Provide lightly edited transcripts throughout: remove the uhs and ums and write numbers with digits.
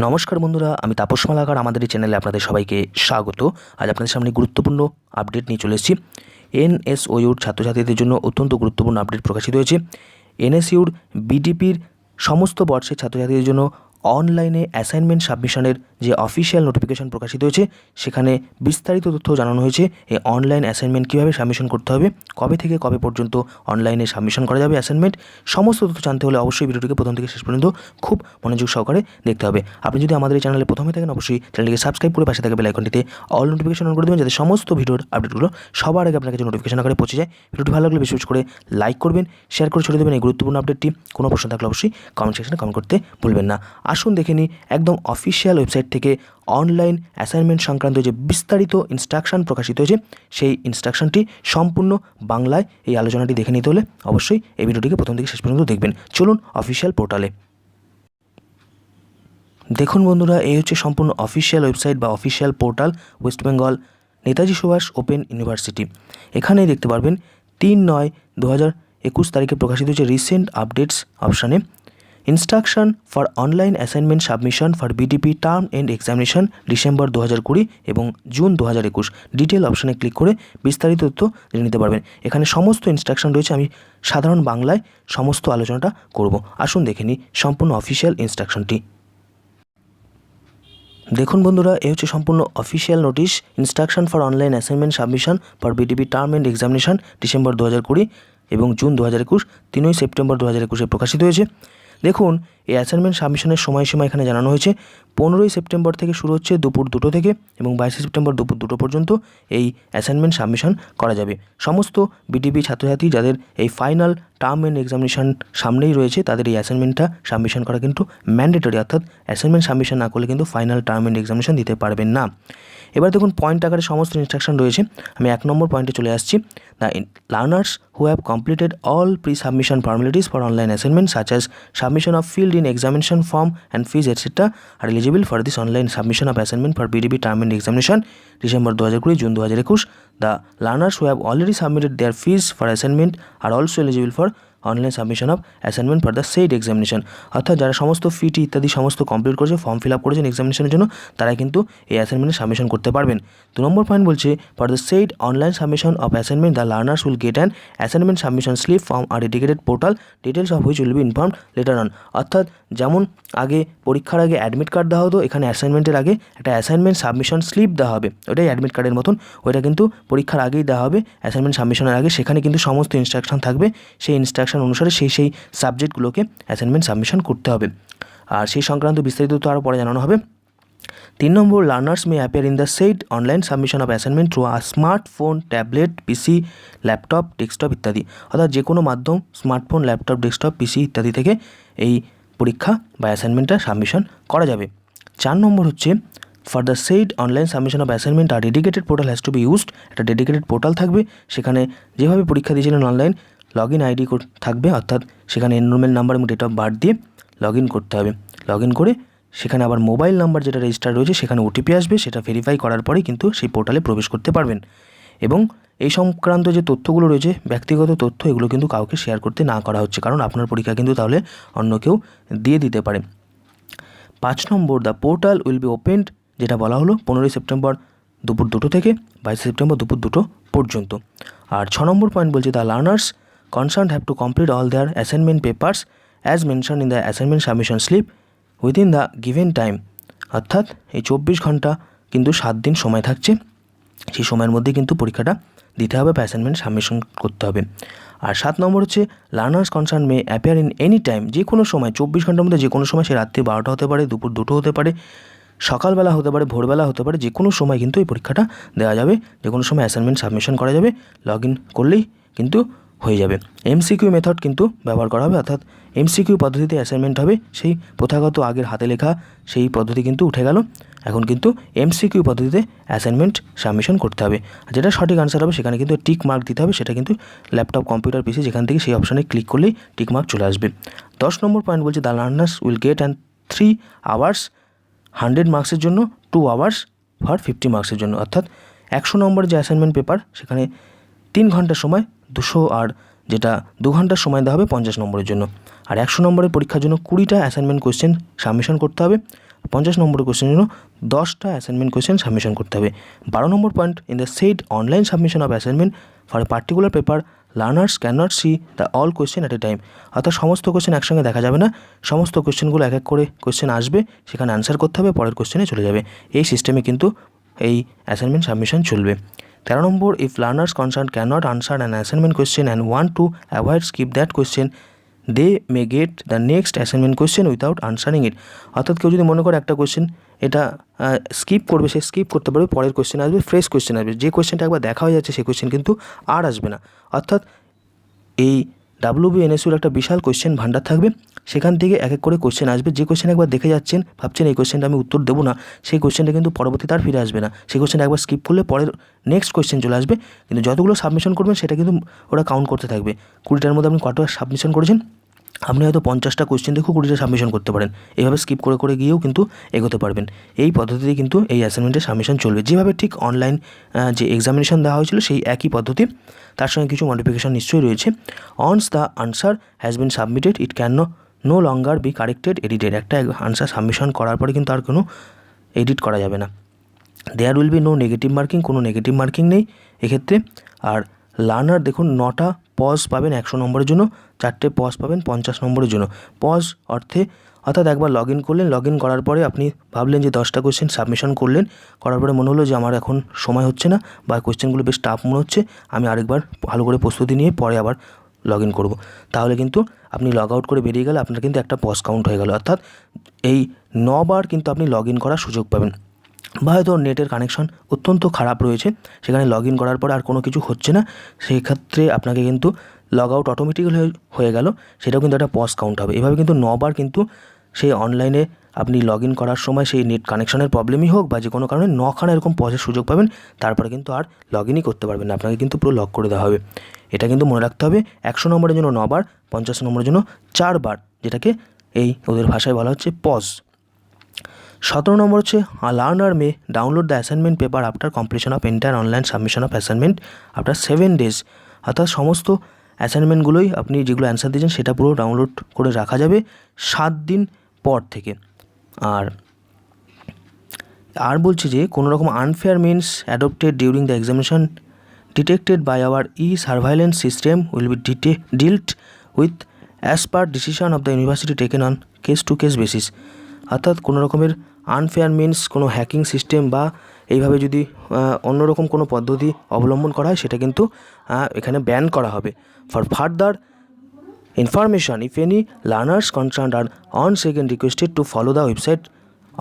নমস্কার বন্ধুরা, আমি তাপস মালাকার। আমাদের এই চ্যানেলে আপনাদের সবাইকে স্বাগত। আজ আপনাদের সামনে গুরুত্বপূর্ণ আপডেট নিয়ে চলে এসেছি। এনএসইউর ছাত্রছাত্রীদের জন্য অত্যন্ত গুরুত্বপূর্ণ আপডেট প্রকাশিত হয়েছে। এনএসইউর বিডিপির সমস্ত বর্ষের ছাত্রছাত্রীদের জন্য অনলাইনে অ্যাসাইনমেন্ট সাবমিশনের যে অফিসিয়াল নোটিফিকেশন প্রকাশিত হয়েছে সেখানে বিস্তারিত তথ্য জানানো হয়েছে। এই অনলাইন অ্যাসাইনমেন্ট কীভাবে সাবমিশন করতে হবে, কবে থেকে কবে পর্যন্ত অনলাইনে সাবমিশন করা যাবে অ্যাসাইনমেন্ট, সমস্ত তথ্য জানতে হলে অবশ্যই ভিডিওটিকে প্রথম থেকে শেষ পর্যন্ত খুব মনোযোগ সহকারে দেখতে হবে। আপনি যদি আমাদের এই চ্যানেলে প্রথমে থাকেন অবশ্যই চ্যানেলটিকে সাবস্ক্রাইব করে পাশে থাকা বেল আইকনটিতে অল নোটিফিকেশন অন করে দেবেন, যাতে সমস্ত ভিডিওর আপডেটগুলো সবার আগে আপনার কাছে নোটিফিকেশন আকারে পৌঁছে যায়। ভিডিওটি ভালো লাগলে বিশেষ করে লাইক করবেন, শেয়ার করে ছড়িয়ে দেবেন এই গুরুত্বপূর্ণ আপডেটটি। কোনো প্রশ্ন থাকলে অবশ্যই কমেন্ট সেকশনে কমেন্ট করতে ভুলবেন না। আসুন দেখে নিই একদম অফিসিয়াল ওয়েবসাইট থেকে অনলাইন অ্যাসাইনমেন্ট সংক্রান্ত যে বিস্তারিত ইনস্ট্রাকশন প্রকাশিত হয়েছে সেই ইনস্ট্রাকশনটি সম্পূর্ণ বাংলায়। এই আলোচনাটি দেখে নিতে হলে অবশ্যই এই ভিডিওটিকে প্রথম থেকে শেষ পর্যন্ত দেখবেন। চলুন অফিসিয়াল পোর্টালে। দেখুন বন্ধুরা, এই হচ্ছে সম্পূর্ণ অফিসিয়াল ওয়েবসাইট বা official portal West Bengal Netaji Subhas Open University. এখানেই দেখতে পারবেন 3/9/2021 তারিখে প্রকাশিত হয়েছে রিসেন্ট আপডেটস অপশানে instruction for online assignment submission for BDP term end examination December 2020 এবং জুন 2021 ডিটেল অপশানে ক্লিক করে বিস্তারিত তথ্য জেনে নিতে পারবেন। এখানে সমস্ত ইনস্ট্রাকশন রয়েছে। আমি সাধারণ বাংলায় সমস্ত আলোচনাটা করব। আসুন দেখে নিই সম্পূর্ণ অফিসিয়াল ইনস্ট্রাকশনটি। দেখুন বন্ধুরা, এই হচ্ছে সম্পূর্ণ official notice instruction for online assignment submission for BDP term end examination December 2020 এবং জুন 2021, 3 সেপ্টেম্বর 2021 প্রকাশিত হয়েছে। দেখুন, এই অ্যাসাইনমেন্ট সাবমিশনের সময়সীমা এখানে জানানো হয়েছে। 15 সেপ্টেম্বর থেকে শুরু হচ্ছে দুপুর 2টো থেকে এবং 22 সেপ্টেম্বর দুপুর 2টো পর্যন্ত এই অ্যাসাইনমেন্ট সাবমিশন করা যাবে। সমস্ত বিডিপি ছাত্রছাত্রী যাদের এই ফাইনাল টার্ম এন্ড এক্সামিনেশন সামনেই রয়েছে তাদের এই অ্যাসাইনমেন্টটা সাবমিশন করা কিন্তু ম্যান্ডেটরি, অর্থাৎ অ্যাসাইনমেন্ট সাবমিশন না করলে কিন্তু ফাইনাল টার্ম এন্ড এক্সামিনেশন দিতে পারবেন না। এবার দেখুন পয়েন্ট আকারে সমস্ত ইনস্ট্রাকশন রয়েছে। আমি 1 নম্বর পয়েন্টে চলে আসছি। The learners who have completed all pre submission formalities for online assignment such as submission of field in examination form and fees etcetera are eligible for this online submission of assignment for BDP term end examination December 2020 June 2021. The learners who have already submitted their fees for assignment are also eligible for online submission of assignment for the said examination. অর্থাৎ যারা সমস্ত ফিটি ইত্যাদি সমস্ত complete করেছে, form fill up করেছেন এক্সামিনেশনের জন্য, তারা কিন্তু এই অ্যাসাইনমেন্টে সাবমিশন করতে পারবেন। 2 নম্বর পয়েন্ট বলছে for the said online submission of assignment the learners will get an assignment submission slip form or dedicated portal details of which will be informed later on. অর্থাৎ যেমন আগে পরীক্ষার আগে অ্যাডমিট কার্ড দেওয়া হতো, এখানে অ্যাসাইনমেন্টের আগে একটা অ্যাসাইনমেন্ট সাবমিশন স্লিপ দেওয়া হবে। ওটাই অ্যাডমিট কার্ডের মতন, ওইটা কিন্তু পরীক্ষার আগেই দেওয়া হবে অ্যাসাইনমেন্ট সাবমিশনের আগে। সেখানে কিন্তু সমস্ত ইনস্ট্রাকশন থাকবে, সেই ইনস্ট্রাকশন অনুসারে সেই সাবজেক্টগুলোকে অ্যাসাইনমেন্ট সাবমিশন করতে হবে। আর সেই সংক্রান্ত বিস্তারিত তো আরও পরে জানানো হবে। 3 নম্বর, learners may appear in the said online submission of assignment through a smartphone, tablet, PC, laptop, desktop ইত্যাদি। অর্থাৎ যে কোনো মাধ্যম, স্মার্টফোন, ল্যাপটপ, ডেস্কটপ, পিসি ইত্যাদি থেকে এই পরীক্ষা বা অ্যাসাইনমেন্টটা সাবমিশন করা যাবে। 4 নম্বর হচ্ছে for the said online submission of assignment or dedicated portal has to be used. একটা ডেডিকেটেড পোর্টাল থাকবে, সেখানে যেভাবে পরীক্ষা দিয়েছিলেন অনলাইন লগ ইন আইডি থাকবে, অর্থাৎ সেখানে এনরোলমেন্ট নাম্বার এবং ডেট অফ বার্থ দিয়ে লগ ইন করতে হবে। লগ ইন করে সেখানে আবার মোবাইল নাম্বার যেটা রেজিস্টার রয়েছে সেখানে ওটিপি আসবে, সেটা ভেরিফাই করার পরেই কিন্তু সেই পোর্টালে প্রবেশ করতে পারবেন। এবং এই সংক্রান্ত যে তথ্যগুলো রয়েছে, ব্যক্তিগত তথ্য, এগুলো কিন্তু কাউকে শেয়ার করতে না করা হচ্ছে, কারণ আপনার পরীক্ষা কিন্তু তাহলে অন্য কেউ দিয়ে দিতে পারে। 5 নম্বর, the portal will be opened, যেটা বলা হলো 15 সেপ্টেম্বর দুপুর 2টো থেকে 22 সেপ্টেম্বর দুপুর 2টো পর্যন্ত। আর 6 নম্বর পয়েন্ট বলছে the learners concerned have to complete all their assignment papers as mentioned in the assignment submission slip within the given time. অর্থাৎ এই 24 ঘন্টা কিন্তু 7 দিন সময় থাকছে, সেই সময়ের মধ্যে কিন্তু পরীক্ষাটা দিতে হবে বা অ্যাসাইনমেন্ট সাবমিশন করতে হবে। আর 7 নম্বর হচ্ছে learners concern May appear in any time, যে কোনো সময়, 24 ঘন্টার মধ্যে যে কোনো সময়, সে রাত্রি 12টা হতে পারে, দুপুর 2টো হতে পারে, সকালবেলা হতে পারে, ভোরবেলা হতে পারে, যে কোনো সময় কিন্তু এই পরীক্ষাটা দেওয়া যাবে, যে কোনো সময় অ্যাসাইনমেন্ট সাবমিশন করা যাবে। লগ ইন করলেই কিন্তু হয়ে যাবে। এমসিকিউ মেথড কিন্তু ব্যবহার করা হবে, অর্থাৎ এমসিকিউ পদ্ধতিতে অ্যাসাইনমেন্ট হবে। সেই প্রথাগত আগের হাতে লেখা সেই পদ্ধতি কিন্তু উঠে গেল, এখন কিন্তু এমসিকিউ পদ্ধতিতে অ্যাসাইনমেন্ট সাবমিশন করতে হবে। আর যেটা সঠিক আনসার হবে সেখানে কিন্তু টিক মার্ক দিতে হবে, সেটা কিন্তু ল্যাপটপ, কম্পিউটার, পিসি যেখান থেকে সেই অপশানে ক্লিক করলেই টিক মার্ক চলে আসবে। 10 নম্বর পয়েন্ট বলছে the learners will gate and 3 hours 100 মার্কসের জন্য, 2 আওয়ার্স ফর 50 মার্কসের জন্য। অর্থাৎ 100 নম্বরের যে অ্যাসাইনমেন্ট পেপার সেখানে 3 ঘন্টার সময় 200, আর যেটা 2 ঘন্টার সময় দেওয়া হবে 50 নম্বরের জন্য। আর 100 নম্বরের পরীক্ষার জন্য 20টা অ্যাসাইনমেন্ট কোয়েশ্চেন সাবমিশন করতে হবে। 50 নম্বরের কোয়েশ্চেনের জন্য 10টা অ্যাসাইনমেন্ট কোয়েশ্চেন সাবমিশন করতে হবে। 12 নম্বর point, in the said online submission of assignment for a particular paper learners can not see the all question at a time. অর্থাৎ সমস্ত কোয়েশ্চেন একসঙ্গে দেখা যাবে না, সমস্ত কোয়েশ্চেনগুলো এক এক করে কোয়েশ্চেন আসবে, সেখানে অ্যান্সার করতে হবে, পরের কোয়েশ্চেনে চলে যাবে। এই সিস্টেমে কিন্তু এই অ্যাসাইনমেন্ট সাবমিশন চলবে। 13 নম্বর, if learners concern can not answer an assignment question and want to avoid skip that question, they may get the next assignment question without answering it. অর্থাৎ কেউ যদি মনে করে একটা কোয়েশ্চেন এটা স্কিপ করবে, সে স্কিপ করতে পারবে, পরের কোয়েশ্চেন আসবে, ফ্রেশ কোয়েশ্চেন আসবে। যে কোয়েশ্চেনটা একবার দেখা হয়ে যাচ্ছে সেই কোয়েশ্চেন কিন্তু আর আসবে না। অর্থাৎ এই WBNSUর একটা বিশাল কোয়েশ্চেন ভান্ডার থাকবে, সেখান থেকে এক এক করে কোয়েশ্চেন আসবে। যে কোয়েশ্চেন একবার দেখে যাচ্ছেন, ভাবছেন এই কোয়েশ্চেনটা আমি উত্তর দেবো না, সেই কোয়েশ্চেনটা কিন্তু পরবর্তীতে আর ফিরে আসবে না। সেই কোয়েশ্চেনটা একবার স্কিপ করলে পরের নেক্সট কোয়েশ্চেন চলে আসবে, কিন্তু যতগুলো সাবমিশন করবেন সেটা কিন্তু ওরা কাউন্ট করতে থাকবে। 20টার মধ্যে আপনি কতটা সাবমিশন করেছেন, আপনি হয়তো 50টা কোয়েশ্চেন দেখেও 20টা সাবমিশন করতে পারেন। এইভাবে স্কিপ করে করে গিয়েও কিন্তু এগোতে পারবেন। এই পদ্ধতিতে কিন্তু এই অ্যাসাইনমেন্টের সাবমিশন চলবে, যেভাবে ঠিক অনলাইন যে এক্সামিনেশন দেওয়া হয়েছিল সেই একই পদ্ধতি। তার সঙ্গে কিছু মডিফিকেশন নিশ্চয়ই রয়েছে। Once the answer has been submitted it can no longer be corrected edited. একটা আনসার সাবমিশন করার পরে কিন্তু আর কোনো এডিট করা যাবে না। There will be no negative marking, কোনো নেগেটিভ মার্কিং নেই এক্ষেত্রে। আর লার্নার দেখুন 9টা পজ পাবেন 100 নম্বরের জন্য, 4টে পজ পাবেন 50 নম্বরের জন্য। পজ অর্থাৎ একবার লগ ইন করলেন, লগ ইন করার পরে আপনি ভাবলেন যে 10টা কোয়েশ্চেন সাবমিশন করলেন, করার পরে মনে হলো যে আমার এখন সময় হচ্ছে না বা কোয়েশ্চেনগুলো বেশ টাফ মনে হচ্ছে, আমি আরেকবার ভালো করে প্রস্তুতি নিয়ে পরে আবার লগ ইন করবো। তাহলে কিন্তু আপনি লগ আউট করে বেরিয়ে গেলে আপনার কিন্তু একটা পজ কাউন্ট হয়ে গেল। অর্থাৎ এই 9 বার কিন্তু আপনি লগ ইন করার সুযোগ পাবেন। বা হয়তো নেটের কানেকশন অত্যন্ত খারাপ রয়েছে, সেখানে লগ ইন করার পর আর কোনো কিছু হচ্ছে না, সেই ক্ষেত্রে আপনাকে কিন্তু লগ আউট অটোমেটিক্যালি হয়ে গেল, সেটাও কিন্তু একটা পজ কাউন্ট হবে। এভাবে কিন্তু 9 বার কিন্তু সেই অনলাইনে আপনি লগ ইন করার সময় সেই নেট কানেকশনের প্রবলেমই হোক বা যে কোনো কারণে 9খানা এরকম পজের সুযোগ পাবেন, তারপরে কিন্তু আর লগ ইনই করতে পারবেন না, আপনাকে কিন্তু পুরো লক করে দেওয়া হবে। এটা কিন্তু মনে রাখতে হবে, 100 নম্বরের জন্য 9 বার, 50 নম্বরের জন্য 4 বার, যেটাকে এই ওদের ভাষায় বলা হচ্ছে পজ। 17 নম্বর হচ্ছে learner May download the assignment paper after completion of entire online submission of assignment after 7 days। অর্থাৎ সমস্ত অ্যাসাইনমেন্টগুলোই আপনি যেগুলো অ্যান্সার দিয়েছেন সেটা পুরো ডাউনলোড করে রাখা যাবে 7 দিন পর থেকে। আর বলছে যে কোনো রকম unfair means adopted during the examination detected by our surveillance system will be dealt with as per decision of the university taken on case to case basis. অর্থাৎ কোনো রকমের আনফেয়ার মিনস কোনো হ্যাকিং সিস্টেম বা এইভাবে যদি অন্যরকম কোনো পদ্ধতি অবলম্বন করা হয় সেটা কিন্তু এখানে ব্যান করা হবে। For further information if any learners concern are once again requested to follow the website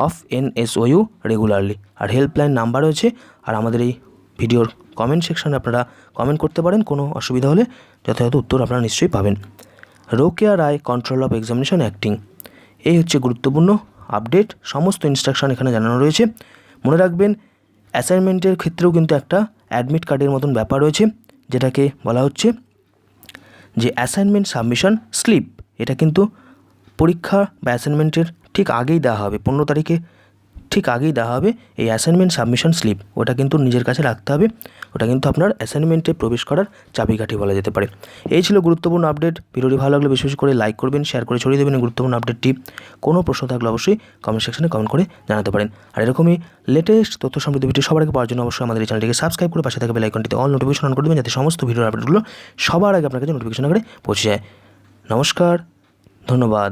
of NSOU regularly. আর হেল্পলাইন নাম্বার রয়েছে, আর আমাদের এই ভিডিওর কমেন্ট সেকশনে আপনারা কমেন্ট করতে পারেন, কোনো অসুবিধা হলে যথাযথ উত্তর আপনারা নিশ্চয়ই পাবেন। রোকেয়া রায় কন্ট্রোল অফ এক্সামিনেশন অ্যাক্টিং, এই হচ্ছে গুরুত্বপূর্ণ আপডেট, সমস্ত ইনস্ট্রাকশন এখানে জানানো রয়েছে। মনে রাখবেন অ্যাসাইনমেন্টের ক্ষেত্রেও কিন্তু একটা অ্যাডমিট কার্ডের মতন ব্যাপার রয়েছে, যেটাকে বলা হচ্ছে যে অ্যাসাইনমেন্ট সাবমিশন স্লিপ। এটা কিন্তু পরীক্ষা বা অ্যাসাইনমেন্টের ঠিক আগেই দেওয়া হবে, 15 তারিখে ঠিক আগেই দেওয়া হবে এই অ্যাসাইনমেন্ট সাবমিশন স্লিপ। ওটা কিন্তু নিজের কাছে রাখতে হবে, ওটা কিন্তু আপনার অ্যাসাইনমেন্টে প্রবেশ করার চাবিকাঠি বলা যেতে পারে। এই ছিল গুরুত্বপূর্ণ আপডেট। ভিডিওটি ভালো লাগলে বেশি বেশি করে লাইক করবেন, শেয়ার করে ছড়িয়ে দেবেন এই গুরুত্বপূর্ণ আপডেটটি। কোনো প্রশ্ন থাকলে অবশ্যই কমেন্ট সেকশনে কমেন্ট করে জানাতে পারেন। আর এরকমই লেটেস্ট তথ্য সমৃদ্ধ ভিডিও সবার আগে পাওয়ার জন্য অবশ্যই আমাদের এই চ্যানেলটিকে সাবস্ক্রাইব করে পাশে থাকা বেল আইকনটিতে অল নোটিফিকেশন অন করে দেবেন, যাতে সমস্ত ভিডিওর আপডেটগুলো সবার আগে আপনার কাছে নোটিফিকেশন আকারে পৌঁছে যায়। নমস্কার, ধন্যবাদ।